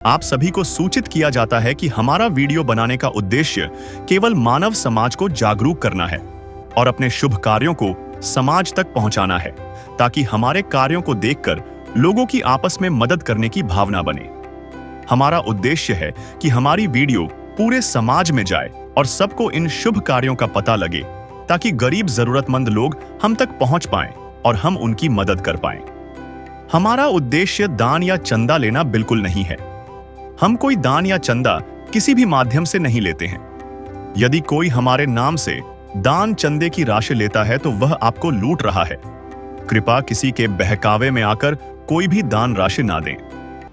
आप सभी को सूचित किया जाता है कि हमारा वीडियो बनाने का उद्देश्य केवल मानव समाज को जागरूक करना है और अपने शुभ कार्यों को समाज तक पहुंचाना है, ताकि हमारे कार्यों को देखकर लोगों की आपस में मदद करने की भावना बने। हमारा उद्देश्य है कि हमारी वीडियो पूरे समाज में जाए और सबको इन शुभ कार्यों का पता लगे, ताकि गरीब जरूरतमंद लोग हम तक पहुंच पाएं और हम उनकी मदद कर पाएं। हमारा उद्देश्य दान या चंदा लेना बिल्कुल नहीं है। हम कोई दान या चंदा किसी भी माध्यम से नहीं लेते हैं। यदि कोई हमारे नाम से दान चंदे की राशि लेता है तो वह आपको लूट रहा है। कृपया किसी के बहकावे में आकर कोई भी दान राशि ना दें।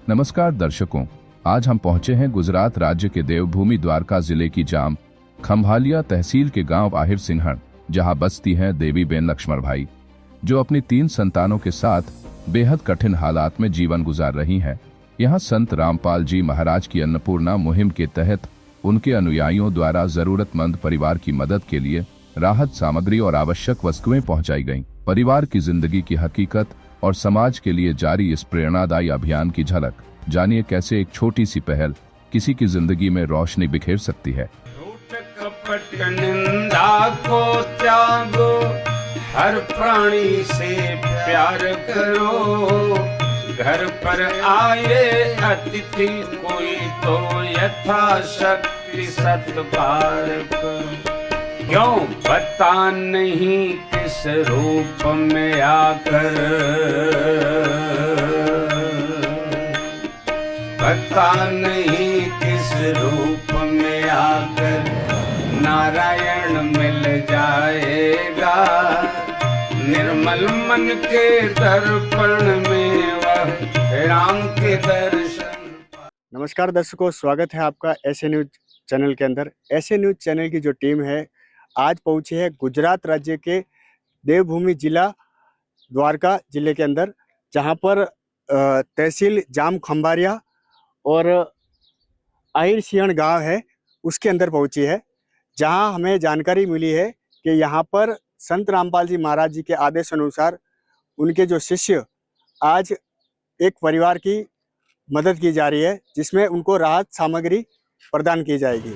नमस्कार दर्शकों, आज हम पहुंचे हैं गुजरात राज्य के देवभूमि द्वारका जिले की जाम खंभालिया तहसील के गांव आहिर सिंहण, जहां बसती हैं देवी बेन लक्ष्मण भाई, जो अपनी 3 संतानों के साथ बेहद कठिन हालात में जीवन गुजार रही हैं। यहाँ संत रामपाल जी महाराज की अन्नपूर्णा मुहिम के तहत उनके अनुयायियों द्वारा जरूरतमंद परिवार की मदद के लिए राहत सामग्री और आवश्यक वस्तुएं पहुंचाई गईं। परिवार की जिंदगी की हकीकत और समाज के लिए जारी इस प्रेरणादायी अभियान की झलक जानिए कैसे एक छोटी सी पहल किसी की जिंदगी में रोशनी बिखेर सकती है। कपट निंदा को त्यागो, हर प्राणी से प्यार करो। घर पर आए अतिथि कोई तो यथाशक्ति सत्कार करो। क्यों पता नहीं किस रूप में आकर, पता नहीं किस रूप में आकर नारायण मिल जाएगा। निर्मल मन के दर्पण में वह राम के दर्शन। नमस्कार दर्शकों, स्वागत है आपका ऐसे न्यूज चैनल के अंदर। ऐसे न्यूज चैनल की जो टीम है आज पहुंची है गुजरात राज्य के देवभूमि जिला द्वारका जिले के अंदर, जहां पर तहसील जाम खंभारिया और आहिर सिंहण गांव है, उसके अंदर पहुंची है, जहां हमें जानकारी मिली है कि यहां पर संत रामपाल जी महाराज जी के आदेश अनुसार उनके जो शिष्य आज एक परिवार की मदद की जा रही है, जिसमें उनको राहत सामग्री प्रदान की जाएगी।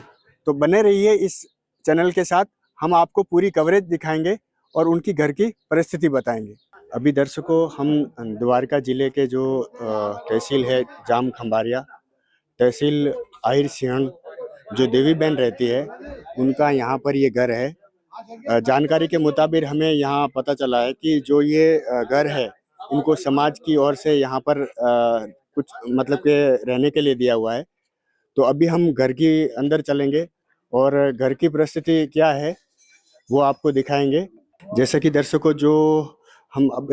तो बने रहिए इस चैनल के साथ, हम आपको पूरी कवरेज दिखाएंगे और उनकी घर की परिस्थिति बताएंगे। अभी दर्शकों, हम द्वारका जिले के जो तहसील है जाम खंभारिया, तहसील आहिर सिंहण, जो देवी बहन रहती है उनका यहाँ पर ये घर है। जानकारी के मुताबिक हमें यहाँ पता चला है कि जो ये घर है इनको समाज की ओर से यहाँ पर कुछ मतलब के रहने के लिए दिया हुआ है। तो अभी हम घर की अंदर चलेंगे और घर की परिस्थिति क्या है वो आपको दिखाएंगे। जैसे कि दर्शकों, जो हम अब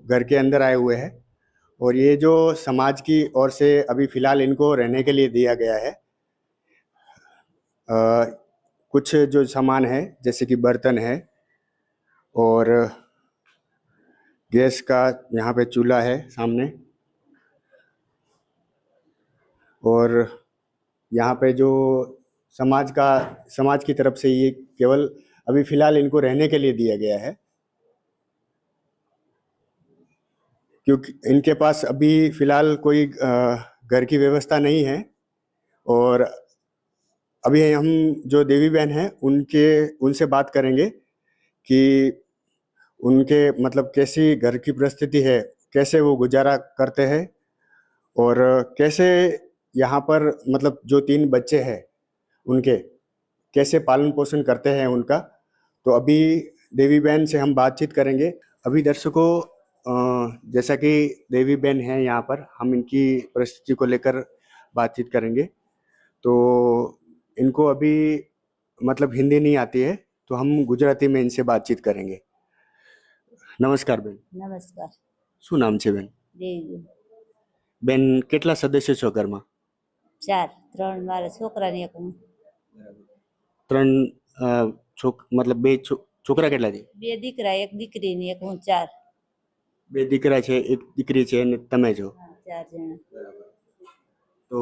घर के अंदर आए हुए हैं और ये जो समाज की ओर से अभी फिलहाल इनको रहने के लिए दिया गया है। कुछ जो सामान है जैसे कि बर्तन है और गैस का यहाँ पे चूल्हा है सामने, और यहाँ पे जो समाज की तरफ से ये केवल अभी फिलहाल इनको रहने के लिए दिया गया है, क्योंकि इनके पास अभी फिलहाल कोई घर की व्यवस्था नहीं है। और अभी हम जो देवी बहन हैं उनसे बात करेंगे कि उनके मतलब कैसी घर की परिस्थिति है, कैसे वो गुजारा करते हैं और कैसे यहाँ पर मतलब जो 3 बच्चे हैं उनके कैसे पालन पोषण करते हैं उनका। तो अभी देवी बहन से हम बातचीत करेंगे। अभी दर्शकों, जैसा कि देवी बहन है यहाँ पर, हम इनकी परिस्थिति को लेकर बातचीत करेंगे। तो इनको अभी मतलब हिंदी नहीं आती है, तो हम गुजराती में इनसे बातचीत करेंगे। नमस्कार बेन। नमस्कार। શું નામ છે બેન? દેવી બેન, કેટલા સદસ્ય છો ઘરમાં? 4, 3 મારા છોકરા ને એક હું। 3 मतलब 2 છોકરા કેટલા છે? 2 દીકરા, 1 દીકરી ને એક હું, 4। 2 દીકરા છે, 1 દીકરી છે અને તમે છો? 4 જણા। તો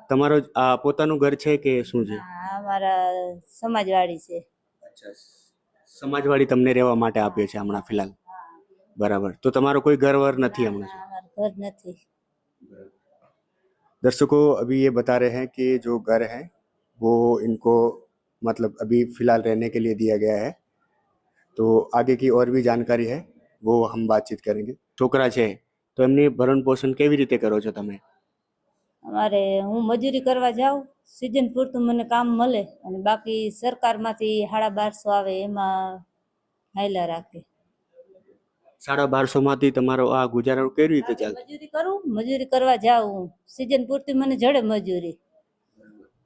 તમારો આ પોતાનું ઘર છે કે શું છે? આ અમારા સમાજવાડી છે। અચ્છા, સમાજવાડી તમને રહેવા માટે આપ્યો છે હમણાં ફિલહાલ? બરાબર। તો તમારો કોઈ ઘર वर નથી હમણાં? અમારું ઘર નથી। दर्शकों अभी ये बता रहे हैं कि जो घर है वो इनको मतलब अभी फिलहाल रहने के लिए दिया गया है। तो आगे की और भी जानकारी है वो हम बातचीत करेंगे। છોકરા છે તો એમની ભરણ પોષણ કેવી રીતે કરો છો તમે? અમારે હું મજૂરી કરવા જાઉં, સિઝન પૂરતું મને કામ મળે અને બાકી સરકારમાંથી 1250 આવે એમાં હાયલા રાખે. 1250 માંથી તમારો આ ગુજારો કેવી રીતે ચાલે? મજૂરી કરું, મજૂરી કરવા જાઉં, સિઝન પૂરતી મને જડે મજૂરી.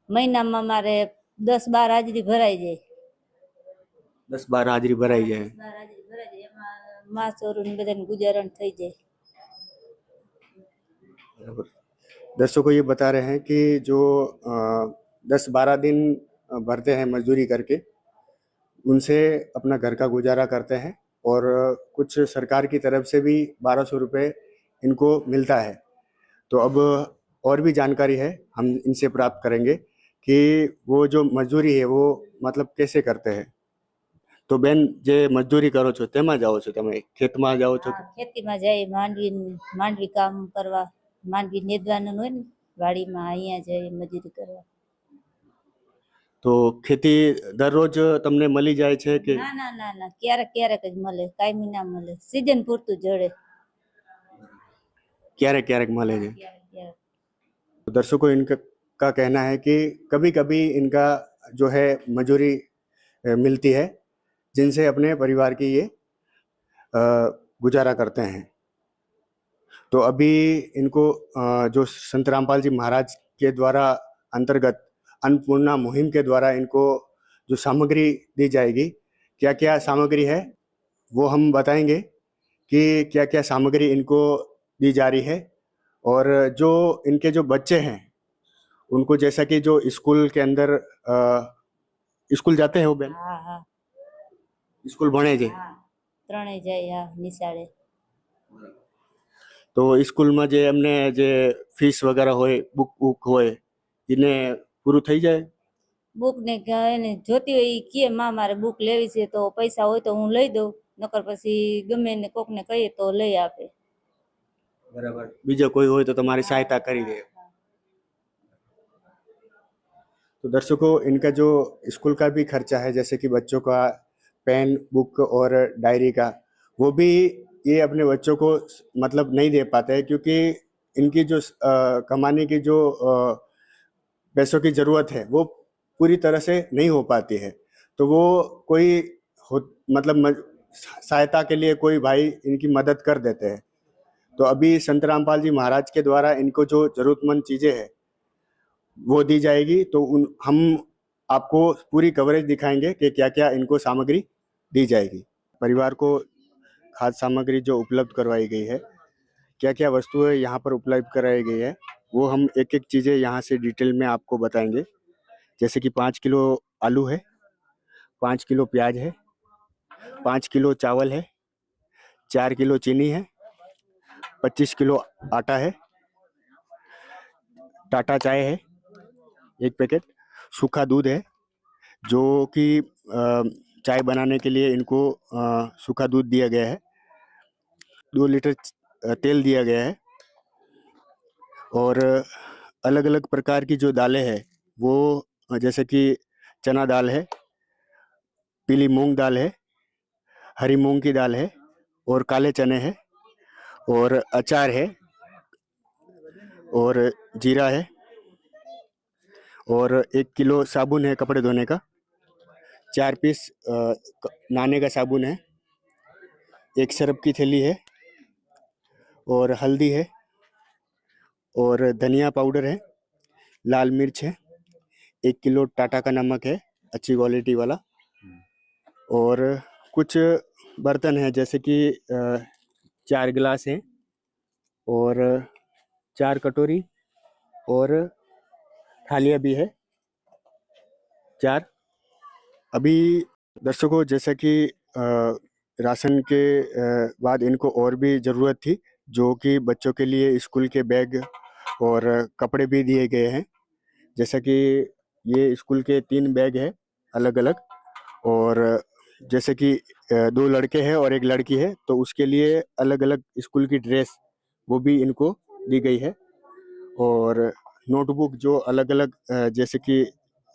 મહિનામાં મારે 10-12 હાજરી ભરાઈ જાય. 10-12 હાજરી ભરાઈ જાય. 10-12 હાજરી ભરાઈ જાય એમાં મા ચોરું ને બધાને ગુજારણ થઈ જાય. बराबर। दर्शकों ये बता रहे हैं कि जो 10-12 दिन भरते हैं मजदूरी करके, उनसे अपना घर का गुजारा करते हैं और कुछ सरकार की तरफ से भी 1200 रुपये इनको मिलता है। तो अब और भी जानकारी है हम इनसे प्राप्त करेंगे कि वो जो मजदूरी है वो मतलब कैसे करते हैं। तो बेन जे मजदूरी करो છો તેમાં જાઓ છો તમે? ખેતમાં જાઓ છો? હા, ખેતીમાં જાય, માંડવી કામ કરવા, માંડવી નેદવાનું હોય ને વાડીમાં, અહીંયા જાય મજૂરી કરવા. તો ખેતી દરરોજ તમને મળી જાય છે કે? ના ના ના ના, ક્યારેક ક્યારેક જ મળે, કાયમી ના મળે, સિઝન પૂરતું જડે. ક્યારેક ક્યારેક મળે છે? ક્યારેક ક્યારેક. तो दर्शकों इनका कहना है कि कभी कभी इनका जो है मजूरी मिलती है जिनसे अपने परिवार की ये गुजारा करते हैं। तो अभी इनको जो संत रामपाल जी महाराज के द्वारा अंतर्गत अन्नपूर्णा मुहिम के द्वारा इनको जो सामग्री दी जाएगी, क्या क्या सामग्री है वो हम बताएंगे कि क्या क्या सामग्री इनको दी जा रही है। और जो इनके जो बच्चे हैं उनको जैसा कि जो स्कूल के अंदर स्कूल जाते हैं वो बेन? હા હા स्कूल भणे છે? હા, ત્રણેય જાય. હા, નિશાળે. તો સ્કૂલમાં જે એમને જે ફીસ વગેરે હોય, બુક હોય, એને પૂરું થઈ જાય? બુક ને એને જોતી હોય ઈ કે માં મારે બુક લેવી છે તો પૈસા હોય તો હું લઈ દઉં, નકર પછી ગમે ને કોકને કહીએ તો લઈ આપે. બરાબર। બીજો કોઈ હોય તો તમારી સહાયતા કરી દે। तो दर्शकों इनका जो स्कूल का भी खर्चा है, जैसे कि बच्चों का पेन, बुक और डायरी का, वो भी ये अपने बच्चों को मतलब नहीं दे पाते हैं क्योंकि इनकी जो कमाने की जो पैसों की ज़रूरत है वो पूरी तरह से नहीं हो पाती है। तो वो कोई मतलब सहायता के लिए कोई भाई इनकी मदद कर देते हैं। तो अभी संत रामपाल जी महाराज के द्वारा इनको जो ज़रूरतमंद चीज़ें हैं वो दी जाएगी। तो हम आपको पूरी कवरेज दिखाएंगे कि क्या क्या इनको सामग्री दी जाएगी। परिवार को खाद्य सामग्री जो उपलब्ध करवाई गई है, क्या क्या वस्तुएं यहाँ पर उपलब्ध कराई गई है, वो हम एक एक चीज़ें यहाँ से डिटेल में आपको बताएंगे। जैसे कि 5 किलो आलू है, 5 किलो प्याज है, 5 किलो चावल है, 4 किलो चीनी है, 25 किलो आटा है, टाटा चाय है 1 पैकेट, सूखा दूध है जो कि चाय बनाने के लिए इनको सूखा दूध दिया गया है, 2 लीटर तेल दिया गया है। और अलग अलग प्रकार की जो दालें हैं वो जैसे कि चना दाल है, पीली मूंग दाल है, हरी मूंग की दाल है और काले चने हैं, और अचार है, और जीरा है, और 1 किलो साबुन है कपड़े धोने का, 4 पीस नहाने का साबुन है, 1 सरफ की थैली है, और हल्दी है, और धनिया पाउडर है, लाल मिर्च है, 1 किलो टाटा का नमक है अच्छी क्वालिटी वाला, और कुछ बर्तन हैं जैसे कि 4 गिलास हैं, और 4 कटोरी, और थालियाँ भी है 4। अभी दर्शकों जैसा कि राशन के बाद इनको और भी ज़रूरत थी, जो कि बच्चों के लिए स्कूल के बैग और कपड़े भी दिए गए हैं। जैसा कि ये स्कूल के 3 बैग है अलग अलग, और जैसे कि 2 लड़के हैं और 1 लड़की है, तो उसके लिए अलग अलग स्कूल की ड्रेस वो भी इनको दी गई है। और नोटबुक जो अलग अलग जैसे कि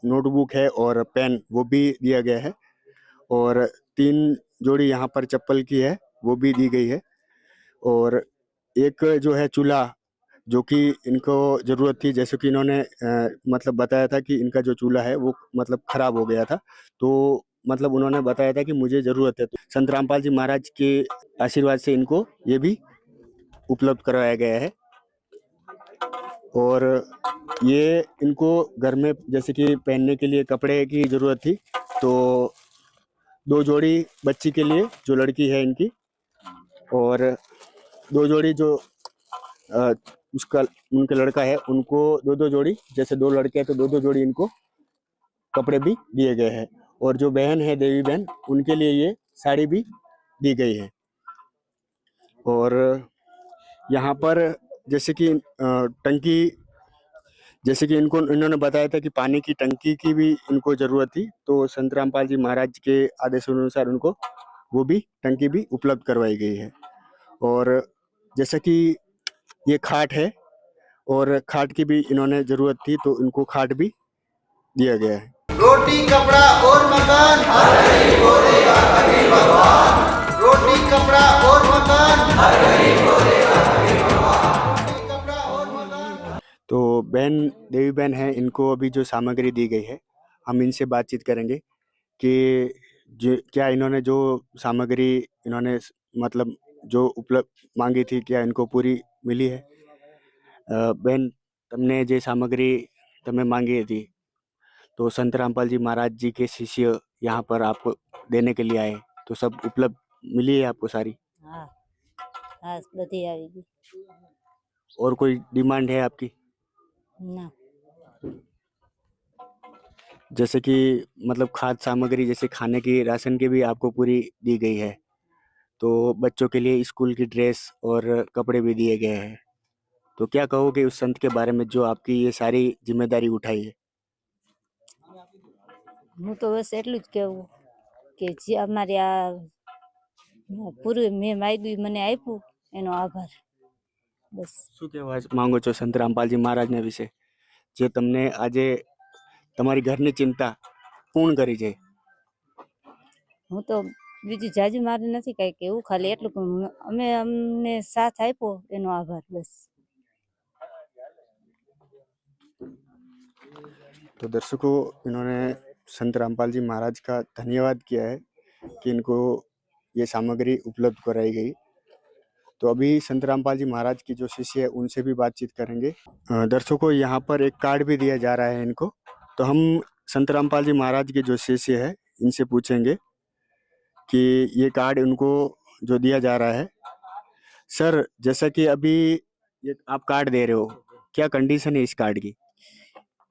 नोटबुक है और पेन वो भी दिया गया है, और 3 जोड़ी यहाँ पर चप्पल की है वो भी दी गई है, और एक जो है चूल्हा जो कि इनको ज़रूरत थी, जैसे कि इन्होंने मतलब बताया था कि इनका जो चूल्हा है वो मतलब खराब हो गया था, तो मतलब उन्होंने बताया था कि मुझे ज़रूरत है, तो संत रामपाल जी महाराज के आशीर्वाद से इनको ये भी उपलब्ध करवाया गया है। और ये इनको घर में जैसे कि पहनने के लिए कपड़े की ज़रूरत थी, तो 2 जोड़ी बच्ची के लिए जो लड़की है इनकी, और 2 जोड़ी जो अ, उसका उनका लड़का है उनको 2-2 जोड़ी, जैसे 2 लड़के हैं तो 2-2 जोड़ी इनको कपड़े भी दिए गए हैं, और जो बहन है देवी बहन उनके लिए ये साड़ी भी दी गई है। और यहाँ पर जैसे कि टंकी, जैसे कि इन्होंने बताया था कि पानी की टंकी की भी इनको ज़रूरत थी, तो संत रामपाल जी महाराज के आदेशानुसार उनको वो भी टंकी भी उपलब्ध करवाई गई है। और जैसे कि ये खाट है, और खाट की भी इन्होंने ज़रूरत थी, तो इनको खाट भी दिया गया है। रोटी कपड़ा और मकान हर गरीब को देगा कबीर भगवान। रोटी कपड़ा और मकान हर गरीब को देगा कबीर भगवान। रोटी कपड़ा और मकान। तो बहन देवी बहन है, इनको अभी जो सामग्री दी गई है हम इनसे बातचीत करेंगे कि जो क्या इन्होंने जो सामग्री इन्होंने मतलब जो उपलब्ध मांगी थी क्या इनको पूरी मिली है। બેન, તમને જે સામગ્રી તમે માંगी थी, तो संत रामपाल जी महाराज जी के शिष्य यहाँ पर आपको देने के लिए आए, तो सब उपलब्ध मिली है आपको सारी? હા હા બધી આવી ગઈ और कोई डिमांड है आपकी? ના जैसे कि मतलब खाद्य सामग्री जैसे खाने की राशन की भी आपको पूरी दी गई है, तो बच्चों के लिए स्कूल की ड्रेस और कपड़े भी दिए गए हैं, तो क्या कहोगे उस संत के बारे में जो आपकी ये सारी जिम्मेदारी उठाई है? હું તો બસ એટલું જ કહેવું કે જે અમારે આ પૂરું મેં માગ્યું મને આપ્યું એનો આભાર બસ શું કહેવા માંગો છો સંત રામપાલજી મહારાજના વિશે, જે તમને આજે તમારી ઘરની ચિંતા પૂર્ણ કરી છે? હું તો બીજું જાજુ મારે નથી કાંઈ કહેવું, ખાલી એટલું કે અમે અમને સાથ આપ્યો એનો આભાર બસ। तो दर्शकों, इन्होंने संत रामपाल जी महाराज का धन्यवाद किया है कि इनको ये सामग्री उपलब्ध कराई गई। तो अभी संत रामपाल जी महाराज की जो शिष्य है उनसे भी बातचीत करेंगे। दर्शकों, यहाँ पर एक कार्ड भी दिया जा रहा है इनको, तो हम संत रामपाल जी महाराज के जो शिष्य है इनसे पूछेंगे कि ये कार्ड इनको जो दिया जा रहा है, सर जैसा कि अभी ये आप कार्ड दे रहे हो, क्या कंडीशन है इस कार्ड की?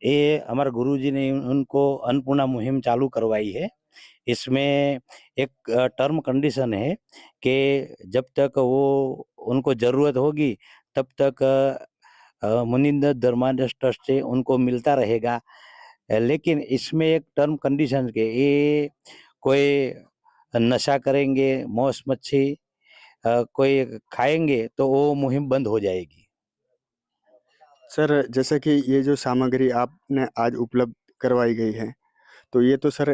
ये हमारे गुरुजी ने उनको अन्नपूर्णा मुहिम चालू करवाई है। इसमें एक टर्म कंडीशन है कि जब तक वो उनको ज़रूरत होगी तब तक मुनिंदर धर्मादास ट्रस्ट से उनको मिलता रहेगा। लेकिन इसमें एक टर्म कंडीशन के ये कोई नशा करेंगे, मौस मच्छी कोई खाएंगे तो वो मुहिम बंद हो जाएगी। सर जैसा कि ये जो सामग्री आपने आज उपलब्ध करवाई गई है, तो ये तो सर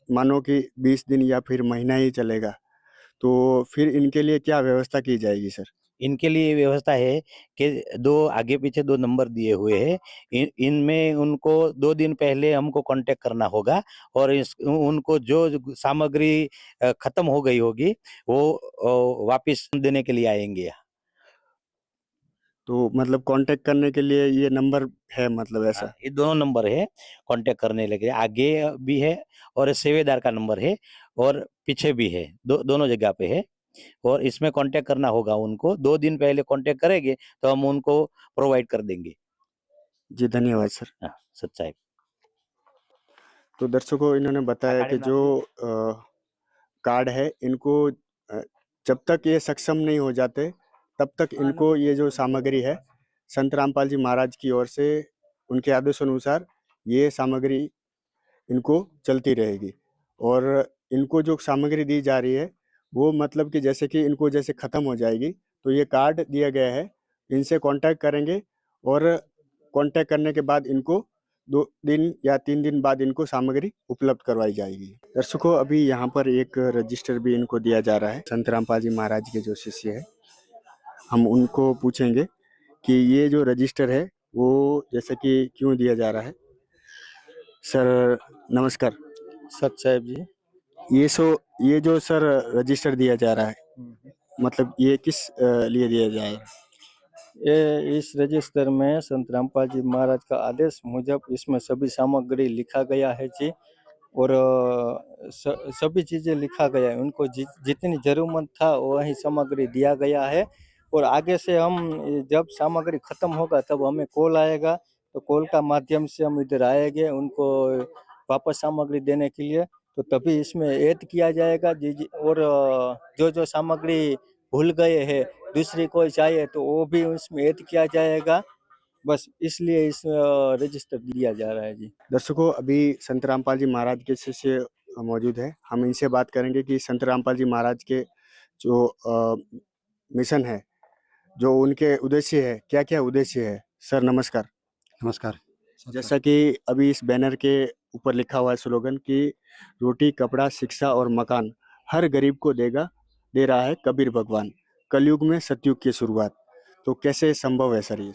मानो कि 20 दिन या फिर महीना ही चलेगा, तो फिर इनके लिए क्या व्यवस्था की जाएगी सर? इनके लिए व्यवस्था है कि 2 आगे पीछे 2 नंबर दिए हुए हैं। इनमें उनको 2 दिन पहले हमको कांटेक्ट करना होगा और उनको जो सामग्री खत्म हो गई होगी वो वापस देने के लिए आएंगे। तो मतलब कांटेक्ट करने के लिए ये नंबर है, मतलब ऐसा? ये दोनों नंबर है कांटेक्ट करने लगे, आगे भी है और सेवेदार का नंबर है और पीछे भी है, दोनों जगह पे है। और इसमें कांटेक्ट करना होगा उनको, 2 दिन पहले कांटेक्ट करेंगे तो हम उनको प्रोवाइड कर देंगे। जी धन्यवाद सर। हाँ, सच्चाई। तो दर्शकों, इन्होंने बताया कि जो कार्ड है इनको जब तक ये सक्षम नहीं हो जाते तब तक इनको ये जो सामग्री है संत रामपाल जी महाराज की ओर से उनके आदेशानुसार ये सामग्री इनको चलती रहेगी, और इनको जो सामग्री दी जा रही है वो मतलब कि जैसे कि इनको जैसे ख़त्म हो जाएगी तो ये कार्ड दिया गया है, इनसे कांटेक्ट करेंगे और कांटेक्ट करने के बाद इनको 2 दिन या 3 दिन बाद इनको सामग्री उपलब्ध करवाई जाएगी। दर्शकों, अभी यहाँ पर एक रजिस्टर भी इनको दिया जा रहा है। संत रामपाल जी महाराज के जो शिष्य है, हम उनको पूछेंगे कि ये जो रजिस्टर है वो जैसे कि क्यों दिया जा रहा है। सर नमस्कार। सच साहब जी। ये जो सर रजिस्टर दिया जा रहा है, मतलब ये किस लिए दिया जा रहा है? ये इस रजिस्टर में संत रामपाल जी महाराज का आदेश मुजब इसमें सभी सामग्री लिखा गया है जी, और सभी चीजें लिखा गया है। उनको जितनी जरूरत था वही सामग्री दिया गया है, और आगे से हम जब सामग्री खत्म होगा तब हमें कॉल आएगा, तो कॉल का माध्यम से हम इधर आएंगे उनको वापस सामग्री देने के लिए, तो तभी इसमें ऐड किया जाएगा जी। और जो सामग्री भूल गए हैं, दूसरी कोई चाहिए तो वो भी उसमें ऐड किया जाएगा। बस इसलिए इस रजिस्टर दिया जा रहा है जी। दर्शकों, अभी संत रामपाल जी महाराज के शिष्य मौजूद है, हम इनसे बात करेंगे कि संत रामपाल जी महाराज के जो मिशन है, जो उनके उद्देश्य है, क्या क्या उद्देश्य है। सर नमस्कार। नमस्कार। जैसा कि अभी इस बैनर के ऊपर लिखा हुआ है स्लोगन कि रोटी कपड़ा शिक्षा और मकान हर गरीब को दे रहा है कबीर भगवान, कलयुग में सतयुग की शुरुआत। तो कैसे संभव है सर ये?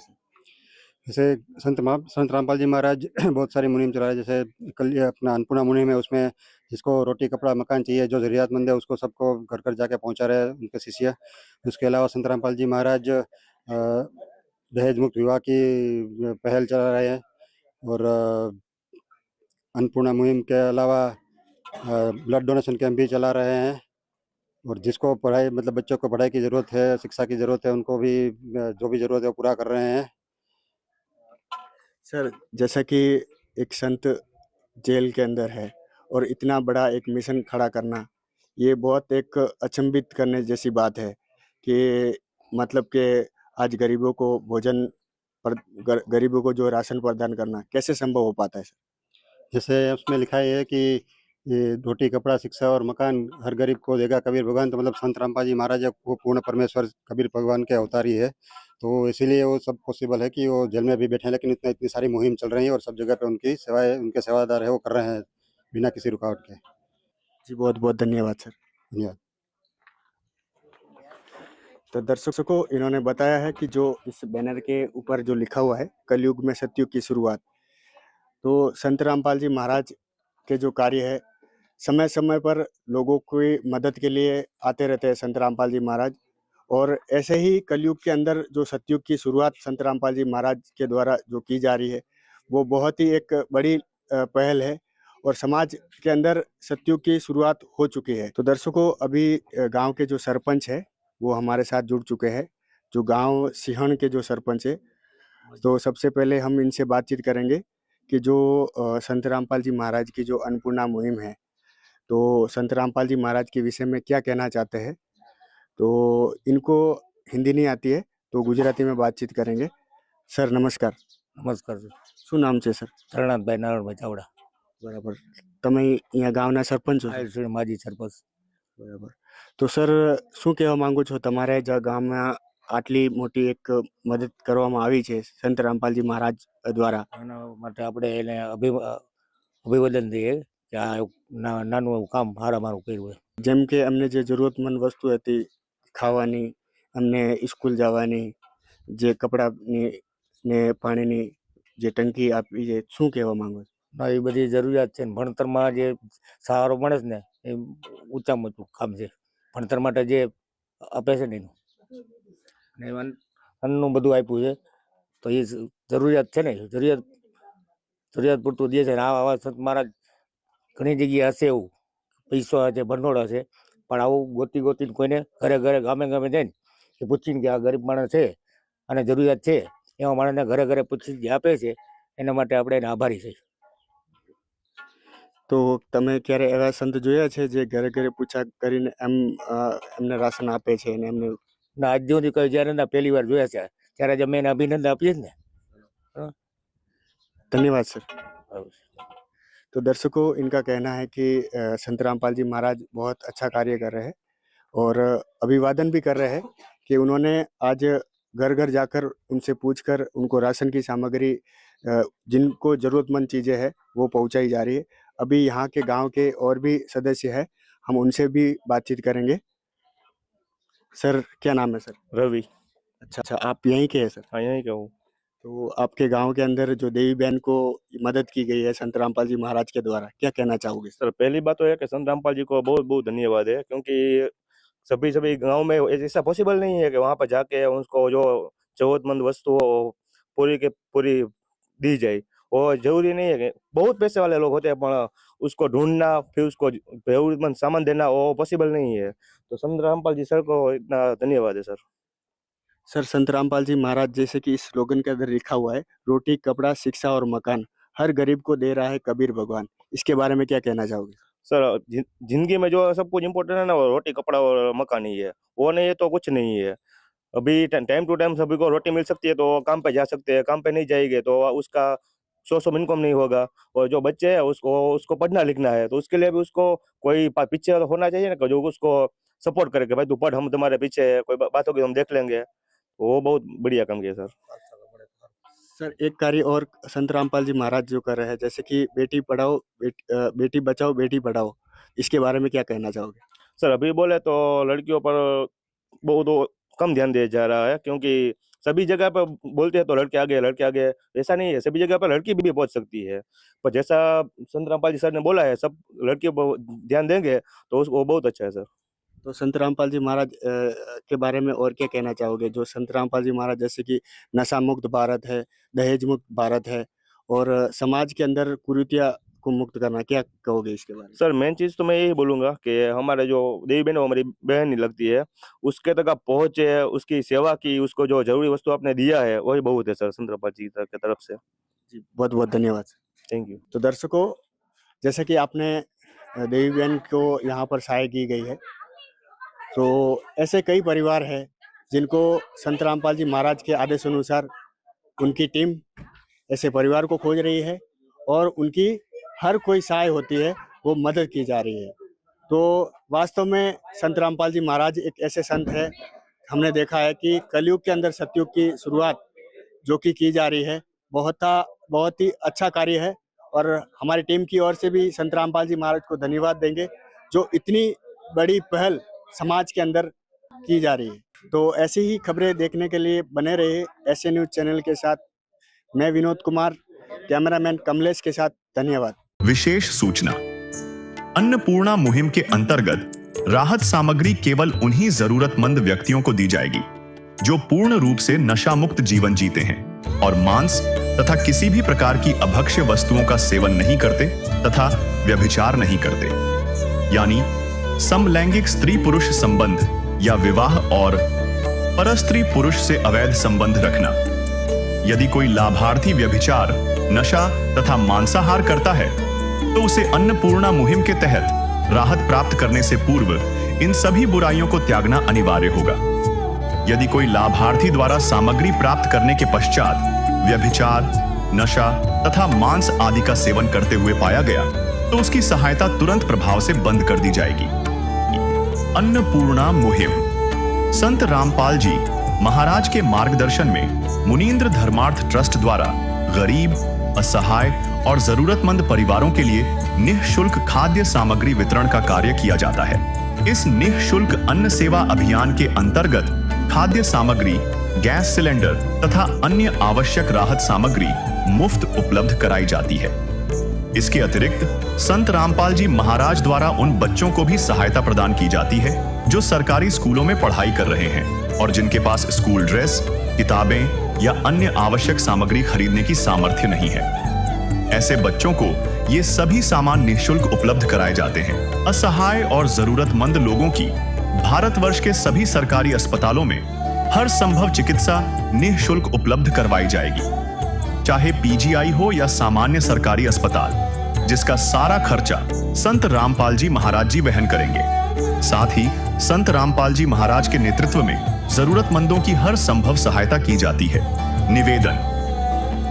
जैसे संत रामपाल जी महाराज बहुत सारी मुहिम चला रहे हैं। जैसे कल ये अपना अन्नपूर्णा मुहिम है, उसमें जिसको रोटी कपड़ा मकान चाहिए, जो जरूरतमंद है, उसको सबको घर घर जाके पहुंचा रहे हैं उनके शिष्य। उसके अलावा संत रामपाल जी महाराज दहेज मुक्त विवाह की पहल चला रहे हैं, और अन्नपूर्णा मुहिम के अलावा ब्लड डोनेशन कैंप भी चला रहे हैं। और जिसको पढ़ाई मतलब बच्चों को पढ़ाई की ज़रूरत है, शिक्षा की ज़रूरत है, उनको भी जो भी ज़रूरत है वो पूरा कर रहे हैं। सर जैसा कि एक संत जेल के अंदर है और इतना बड़ा एक मिशन खड़ा करना, ये बहुत एक अचंभित करने जैसी बात है कि मतलब कि आज गरीबों को गरीबों को जो राशन प्रदान करना कैसे संभव हो पाता है सर? जैसे उसमें लिखा है कि ये रोटी कपड़ा शिक्षा और मकान हर गरीब को देगा कबीर भगवान, तो मतलब संत रामपाल जी महाराज वो पूर्ण परमेश्वर कबीर भगवान के अवतारी है, तो इसीलिए वो सब पॉसिबल है कि वो जेल में भी बैठे हैं, लेकिन इतनी सारी मुहिम चल रही है और सब जगह पे उनकी सेवाएं, उनके सेवादार है वो कर रहे हैं बिना किसी रुकावट के। जी बहुत बहुत धन्यवाद सर। धन्यवाद। तो दर्शकों, इन्होंने बताया है कि जो इस बैनर के ऊपर जो लिखा हुआ है कलयुग में सतयुग की शुरुआत, तो संत रामपाल जी महाराज के जो कार्य है, समय समय पर लोगों की मदद के लिए आते रहते हैं संत रामपाल जी महाराज। और ऐसे ही कलयुग के अंदर जो सतयुग की शुरुआत संत रामपाल जी महाराज के द्वारा जो की जा रही है, वो बहुत ही एक बड़ी पहल है और समाज के अंदर सतयुग की शुरुआत हो चुकी है। तो दर्शकों, अभी गांव के जो सरपंच है वो हमारे साथ जुड़ चुके हैं, जो गांव सिहण के जो सरपंच है। तो सबसे पहले हम इनसे बातचीत करेंगे कि जो संत रामपाल जी महाराज की जो अन्नपूर्णा मुहिम है, तो संत रामपाल जी महाराज के विषय में क्या कहना चाहते हैं। तो इनको हिंदी नहीं आती है तो गुजराती में बातचीत करेंगे। सर नमस्कार। નમસ્કાર શું નામ છે સર? શરણાથભાઈ નારાયણભાઈ ચાવડા, બરાબર, તમે અહીંયા ગામના સરપંચ છો? આહિર શ્રી માજી સરપંચ। બરાબર, તો સર શું કહેવા માંગુ છો, તમારે જ ગામમાં આટલી મોટી એક મદદ કરવામાં આવી છે સંત રામપાલજી મહારાજ દ્વારા, એના માટે આપણે એને અભિવાદન દઈએ કે આ નાનું એવું કામ મારું કર્યું છે। જેમ કે અમને જે જરૂરતમંદ વસ્તુ હતી ખાવાની, અમને સ્કૂલ જવાની, જે કપડાની ને પાણીની જે ટંકી આપી છે, શું કહેવા માંગો છો? ના એ બધી જરૂરિયાત છે ને ભણતરમાં જે સહારો મળે છે ને એ ઊંચામાં ઊંચું કામ છે। ભણતર માટે જે આપે છે ને એનું અને અન્નનું બધું આપ્યું છે, તો એ જરૂરિયાત છે ને, જરૂરિયાત પૂરતું દે છે ને। આવા સંત મહારાજ ઘણી જગ્યાએ હશે એવું પૈસો છે, ભંડોળ હશે, પણ આવું ગોતીને કોઈને ઘરે ગામે જાય ને એ પૂછીને કે આ ગરીબ માણસ છે અને જરૂરિયાત છે, એવા માણસને ઘરે પૂછીને જે આપે છે એના માટે આપણે એને આભારી છીએ। તો તમે ક્યારે એવા સંત જોયા છે જે ઘરે પૂછા કરીને એમને રાશન આપે છે અને એમને? ના આજ સુધી કોઈ જ્યારે ના પહેલી વાર જોયા છે, ત્યારે જ અમે એને અભિનંદન આપીએ જ ને। धन्यवाद सर। तो दर्शकों, इनका कहना है कि संत रामपाल जी महाराज बहुत अच्छा कार्य कर रहे हैं और अभिवादन भी कर रहे हैं कि उन्होंने आज घर घर जाकर उनसे पूछकर उनको राशन की सामग्री जिनको ज़रूरतमंद चीज़ें हैं वो पहुंचाई जा रही है। अभी यहाँ के गांव के और भी सदस्य हैं, हम उनसे भी बातचीत करेंगे। सर, क्या नाम है सर? रवि। अच्छा, आप यहीं के हैं सर? हाँ, यहीं का हूँ। तो आपके गांव के अंदर जो देवी बहन को मदद की गई है संत रामपाल जी महाराज के द्वारा, क्या कहना चाहोगे सर? सर, पहली बात तो है कि संत रामपाल जी को बहुत बहुत धन्यवाद है, क्योंकि सभी गांव में ऐसा पॉसिबल नहीं है कि वहां पर जाके उसको जो जरूरतमंद वस्तु हो पूरी के पूरी दी जाए। वो जरूरी नहीं है कि बहुत पैसे वाले लोग होते हैं, पर उसको ढूंढना फिर उसको जरूरतमंद सामान देना वो पॉसिबल नहीं है। तो संत रामपाल जी सर को इतना धन्यवाद है सर। सर, संत रामपाल जी महाराज, जैसे कि इस स्लोगन के अंदर लिखा हुआ है, रोटी कपड़ा शिक्षा और मकान हर गरीब को दे रहा है कबीर भगवान, इसके बारे में क्या कहना चाहोगे? सर, जिंदगी में जो सब कुछ इम्पोर्टेंट है ना, वो रोटी कपड़ा और मकान ही है। वो नहीं है तो कुछ नहीं है। अभी टाइम टू टाइम सभी को रोटी मिल सकती है तो काम पे जा सकते हैं, काम पे नहीं जाएंगे तो उसका सोर्स ऑफ इनकम नहीं होगा। और जो बच्चे है उसको पढ़ना लिखना है, तो उसके लिए भी उसको कोई पीछे होना चाहिए ना, जो उसको सपोर्ट करे कि भाई तू पढ़, हम तुम्हारे पीछे है, कोई बात होगी हम देख लेंगे। वो बहुत बढ़िया काम किया सर। सर, एक कार्य और संत रामपाल जी महाराज जो कर रहे हैं, जैसे कि बेटी पढ़ाओ बेटी बचाओ बेटी पढ़ाओ, इसके बारे में क्या कहना चाहोगे? सर, अभी बोले तो लड़कियों पर बहुत कम ध्यान दिया जा रहा है, क्योंकि सभी जगह पर बोलते हैं तो लड़के आगे, ऐसा नहीं है। सभी जगह पर लड़की भी पहुंच सकती है, पर जैसा संत रामपाल जी सर ने बोला है, सब लड़कियों पर ध्यान देंगे तो वो बहुत अच्छा है सर। तो संत रामपाल जी महाराज के बारे में और क्या कहना चाहोगे? जो संत रामपाल जी महाराज जैसे कि नशा मुक्त भारत है, दहेज मुक्त भारत है और समाज के अंदर कुरीतियां को मुक्त करना, क्या कहोगे इसके बारे में? सर, मेन चीज तो मैं यही बोलूंगा कि हमारे जो देवी बहन है वो हमारी बहन नहीं लगती है, उसके तक आप पहुंचे, उसकी सेवा की, उसको जो जरूरी वस्तु आपने दिया है वही बहुत है सर, संत रामपाल जी की तरफ से। जी, बहुत बहुत धन्यवाद। Thank you. तो दर्शकों, जैसे कि आपने देवी बहन को यहाँ पर सहाय की गई है, तो ऐसे कई परिवार हैं जिनको संत रामपाल जी महाराज के आदेश अनुसार उनकी टीम ऐसे परिवार को खोज रही है और उनकी हर कोई सहाय होती है वो मदद की जा रही है। तो वास्तव में संत रामपाल जी महाराज एक ऐसे संत है, हमने देखा है कि कलयुग के अंदर सतयुग की शुरुआत जो कि की जा रही है, बहुत ही अच्छा कार्य है। और हमारी टीम की ओर से भी संत रामपाल जी महाराज को धन्यवाद देंगे जो इतनी बड़ी पहल समाज के अंदर की जा रही है। तो ऐसी ही खबरें देखने के लिए बने रहे एसए न्यूज चैनल के साथ। मैं विनोद कुमार, कैमरामैन कमलेश के साथ। धन्यवाद। विशेष सूचना, अन्नपूर्णा मुहिम के अंतर्गत राहत सामग्री केवल उन्हीं जरूरतमंद व्यक्तियों को दी जाएगी जो पूर्ण रूप से नशा मुक्त जीवन जीते हैं और मांस तथा किसी भी प्रकार की अभक्ष्य वस्तुओं का सेवन नहीं करते तथा व्यभिचार नहीं करते, यानी समलैंगिक स्त्री पुरुष संबंध या विवाह और परस्त्री पुरुष से अवैध संबंध रखना। यदि कोई लाभार्थी व्यभिचार, नशा तथा मांसाहार करता है तो उसे अन्नपूर्णा मुहिम के तहत राहत प्राप्त करने से पूर्व इन सभी बुराइयों को त्यागना अनिवार्य होगा। यदि कोई लाभार्थी द्वारा सामग्री प्राप्त करने के पश्चात व्यभिचार, नशा तथा मांस आदि का सेवन करते हुए पाया गया तो उसकी सहायता तुरंत प्रभाव से बंद कर दी जाएगी। अन्नपूर्णा मुहिम संत रामपाल जी महाराज के मार्गदर्शन में मुनीन्द्र धर्मार्थ ट्रस्ट द्वारा गरीब, असहाय और जरूरतमंद परिवारों के लिए निःशुल्क खाद्य सामग्री वितरण का कार्य किया जाता है। इस निःशुल्क अन्न सेवा अभियान के अंतर्गत खाद्य सामग्री, गैस सिलेंडर तथा अन्य आवश्यक राहत सामग्री मुफ्त उपलब्ध कराई जाती है। इसके अतिरिक्त संत रामपाल जी महाराज द्वारा उन बच्चों को भी सहायता प्रदान की जाती है जो सरकारी स्कूलों में पढ़ाई कर रहे हैं और जिनके पास स्कूल ड्रेस, किताबें या अन्य आवश्यक सामग्री खरीदने की सामर्थ्य नहीं है। ऐसे बच्चों को ये सभी सामान निःशुल्क उपलब्ध कराए जाते हैं। असहाय और जरूरतमंद लोगों की भारतवर्ष के सभी सरकारी अस्पतालों में हर संभव चिकित्सा निःशुल्क उपलब्ध करवाई जाएगी, चाहे पीजीआई हो या सामान्य सरकारी अस्पताल, जिसका सारा खर्चा संत रामपाल जी महाराज जी वहन करेंगे। साथ ही संत रामपाल जी महाराज के नेतृत्व में जरूरतमंदों की हर संभव सहायता की जाती है। निवेदन,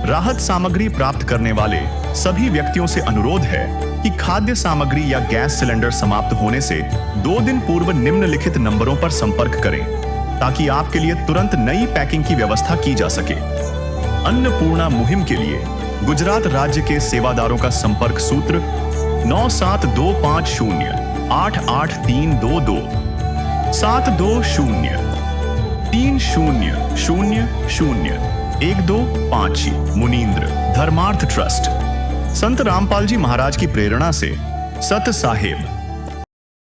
राहत सामग्री प्राप्त करने वाले सभी व्यक्तियों से अनुरोध है कि खाद्य सामग्री या गैस सिलेंडर समाप्त होने से 2 दिन पूर्व निम्नलिखित नंबरों पर संपर्क करें। ताकि आपके लिए तुरंत नई पैकिंग की व्यवस्था की जा सके। अन्नपूर्णा मुहिम के लिए गुजरात राज्य के सेवादारों का संपर्क सूत्र 9725088322 72030001256 मुनींद्र धर्मार्थ ट्रस्ट। संत रामपाल जी महाराज की प्रेरणा से सत साहेब